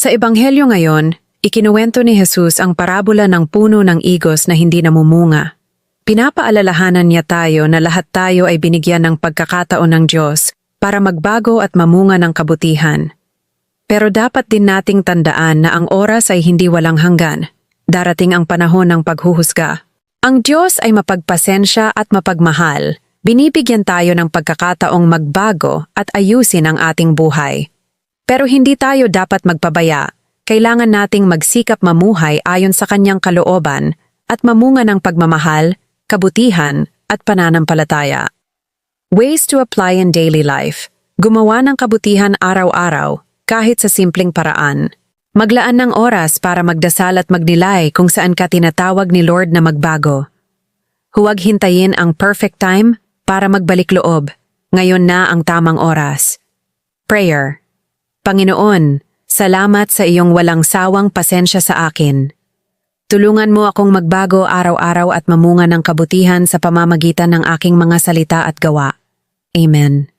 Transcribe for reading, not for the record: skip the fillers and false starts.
Sa Ebanghelyo ngayon, ikinuwento ni Jesus ang parabola ng puno ng igos na hindi namumunga. Pinapaalalahanan niya tayo na lahat tayo ay binigyan ng pagkakataon ng Diyos para magbago at mamunga ng kabutihan. Pero dapat din nating tandaan na ang oras ay hindi walang hanggan. Darating ang panahon ng paghuhusga. Ang Diyos ay mapagpasensya at mapagmahal. Binibigyan tayo ng pagkakataong magbago at ayusin ang ating buhay. Pero hindi tayo dapat magpabaya. Kailangan nating magsikap mamuhay ayon sa kanyang kalooban at mamunga ng pagmamahal, kabutihan at pananampalataya. Ways to apply in daily life. Gumawa ng kabutihan araw-araw, kahit sa simpleng paraan. Maglaan ng oras para magdasal at magnilay kung saan ka tinatawag ni Lord na magbago. Huwag hintayin ang perfect time para magbalik loob. Ngayon na ang tamang oras. Prayer. Panginoon, salamat sa iyong walang sawang pasensya sa akin. Tulungan mo akong magbago araw-araw at mamunga ng kabutihan sa pamamagitan ng aking mga salita at gawa. Amen.